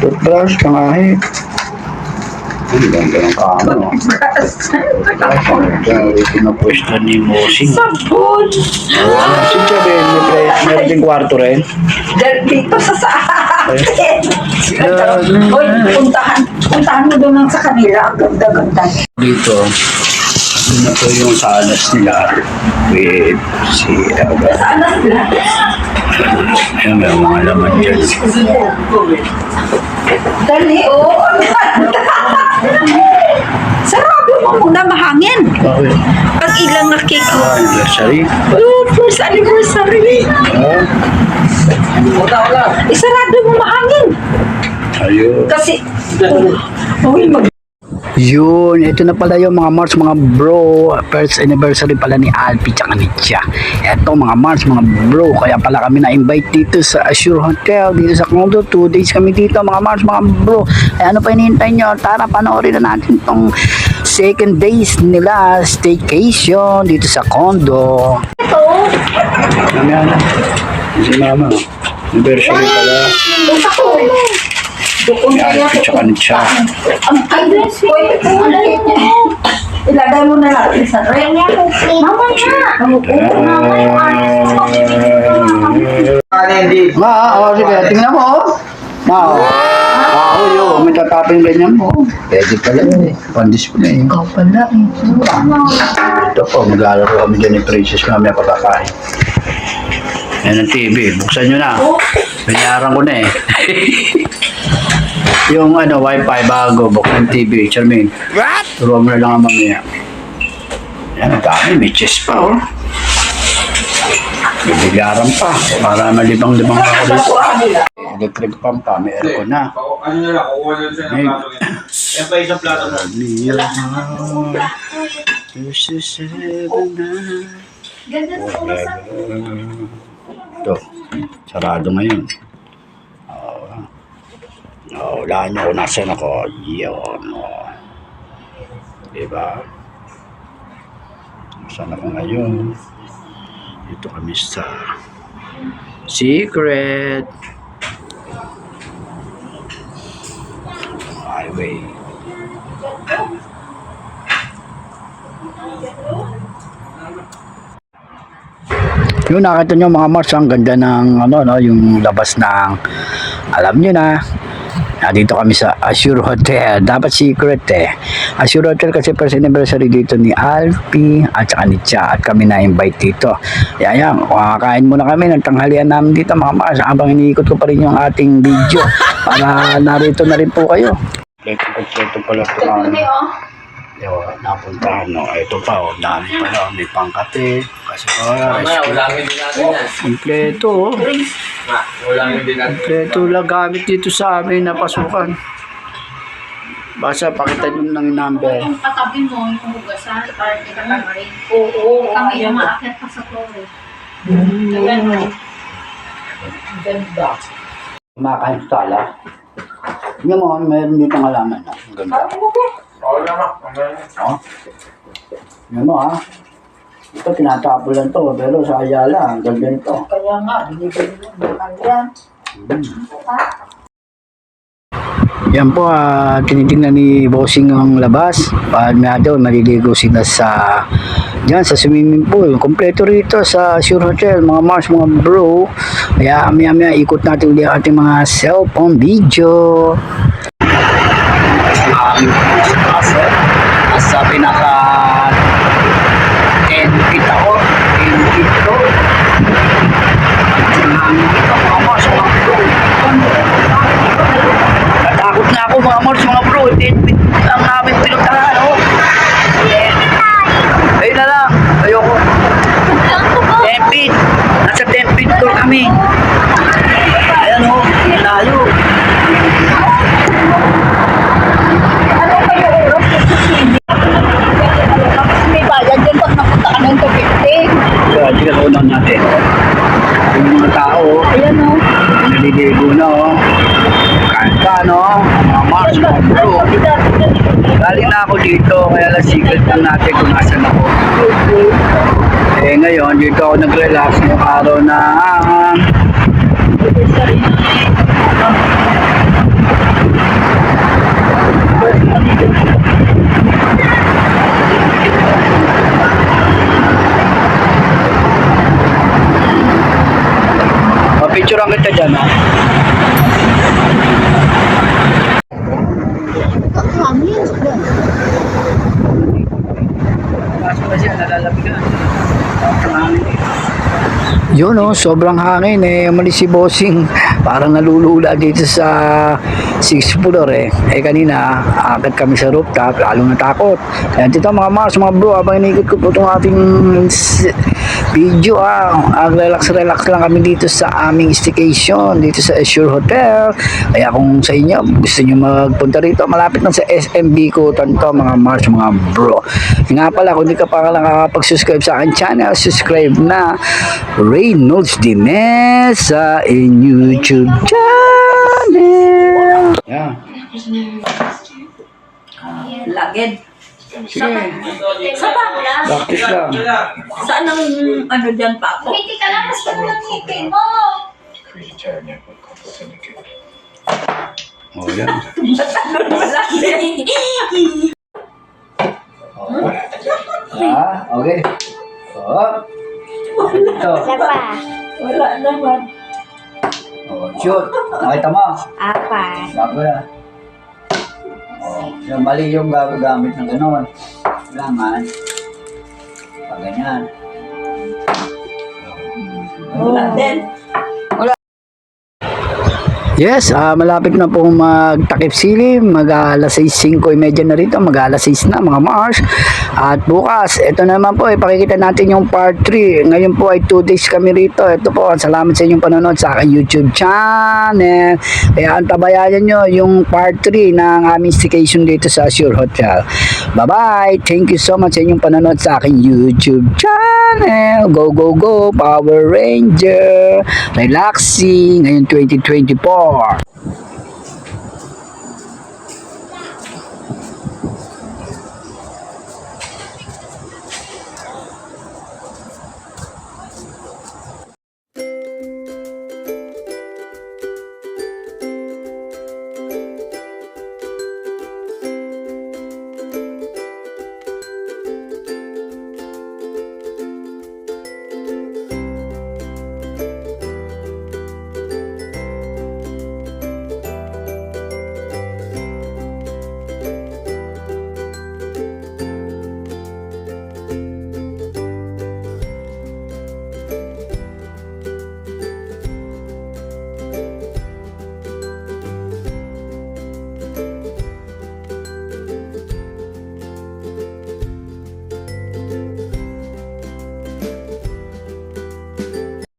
Toothbrush, pangahi. Ang ganda ng kama, no? Pinapwesto ni Mosing. Sabon! Si Chabel, meron din kwarto rin. Dito sa akin. Hoy, puntahan mo doon sa kanila. Ang ganda-ganda. Dito, na po yung salas nila with si Saan na sila? ayun, may mga laman dyan. Dali, oh. Sarado mo muna, mahangin. Bakit? Pag ilang na cake ko. Anniversary? Oh, first anniversary. Isarado mo mahangin. Ayun. Kasi, uy, Yun, ito na pala yung mga Mars, mga bro. First anniversary pala ni Alpi tsaka ni Tia. Ito mga Mars, mga bro. Kaya pala kami na-invite dito sa Azure Hotel, dito sa condo. 2 days kami dito mga Mars, mga bro. Kaya ano pa hinihintay nyo? Tara, panoorin na natin tong second days nila staycation dito sa condo. ito. Mamaya na. Si Mama. Anniversary pala. Basta ko. Ni Alpi tsaka ni Tia. Ay, hoy, ilagay mo na natin sa rep. Mama Ma, sige, tingnan mo. Ma, yun, may tatapin ganyan mo. Pwede pala yun eh. Pan-display. Ikaw pala eh. Ito po, maglalaro kami dyan ni Princess mamaya pagkakain. Yan ang TV, buksan nyo na. Binayaran ko na eh. Yung wifi bago, buksan TV, Charmaine. What? Turuan mo na lang ang mamaya. Yan, ang dami, may chess pa oh. May bilyaran pa, para malibang-libang ako dito. Electric pump pa, may aircon na. Ano na lang, kukuha na siya ng plato niya. Yan pa isang plato mo. Ito, sarado ngayon. Wala niyo kung nasan ako. Yun. Diba? Saan ako ngayon? Dito kami sa Secret Highway. Yung nakita nyo mga Mars, ang ganda ng yung labas ng, alam nyo na, dito kami sa Azure Hotel. Dapat secret eh. Azure Hotel kasi first anniversary dito ni Alpi at saka ni Tia. At kami na-invite dito. Yan. Kakain muna kami ng tanghalian namin dito mga Mars. Habang iniikot ko pa rin yung ating video. Para narito na rin po kayo. Kompleto pala ito namin. Napuntahan ito pa dami pala. May pangkape. Kasi Ulangin din natin yan. kompleto Ulangin din natin. Kompleto lang gamit dito sa amin na pasukan. Basta pakita nyo ng number. Kung katabi mo yung hugasan, parang kita kang rin. Oo, Kami yung maakyat pa sa tore. Ganda. Kumakain sa sala. Tingnan mo, mayroon dito ng halaman na. Ang ganda. Oo naman. Oh. Tingnan mo ha. Ito tinatapol lang to, pero sa Ayala, ang ganda nito. Kaya nga, binibili mo yan. Yan po, tinitingnan ni Bossing ang labas. Paano daw, maliligo sila diyan sa swimming pool. Kompleto rito sa Azure Hotel, mga Mars, mga bro. Kaya maya ikot natin ulit ang ating mga cellphone video. Sa pinaka 10 feet ako, 10 feet ko. Mga Mars, mga bro. Natakot na ako mga Mars, mga bro. 10 feet ang aming pinuntahan, oh. Ayun na lang, ayoko. 10 feet, nasa 10 feet ko kami. Ayan oh, layo. Ano kayo oras sa CD? Tapos may bayad yan pag napunta ka ng 250. Kaya tignan natin. Yung mga tao, Ayan o. naliligo na oh. Kanta no, mga Mars, mga bro. Galing na ako dito, kaya lang secret lang natin kung nasan ako. Ngayon, dito ako nag-relax yung araw na Picturean kita dyan, ha? Hangin. Kaso kasi nalalapigan. Yun oh, sobrang hangin eh. Umalis si Bossing. Parang nalulula dito sa 6th floor eh. Eh kanina, akit kami sa rooftop. Lalong natakot. Kaya dito mga Mars, mga bro, habang inikot ko po itong ating video relax lang kami dito sa aming staycation dito sa Azure Hotel. Kaya kung sa inyo gusto nyo magpunta rito, malapit lang sa SMB ko tanto mga Mars, mga bro. Nga pala, kung di ka pa nakakapag-subscribe sa akin channel, subscribe na. Reynolds Dines sa YouTube channel. Yeah. Lagid. Sige. Sa bakla. Practice lang. Saan ang ano dyan pa ako? Ngiti ka lang, mas ka ng ngiti mo. Oh, yan. Okay. Oh. Ito. Wala naman. Oh, shoot. Nakita mo? Apa? Bago na. Oh, yung mali yung gagamit ng gano'n. Kailangan. Pag ganyan. Wala din. Yes, malapit na pong magtakip silim, mag-alas 6:30 na rito, mag-alas 6 na mga Mars. At bukas, ito naman po, ipakikita natin yung part 3. Ngayon po ay 2 days kami rito. Ito po, salamat sa inyong panonood sa aking YouTube channel. Kaya antabayanan nyo yung part 3 ng aming staycation dito sa Azure Hotel. Bye-bye! Thank you so much sa inyong panonood sa aking YouTube channel. Go, go, go! Power Ranger! Relaxing! Ngayon 2024.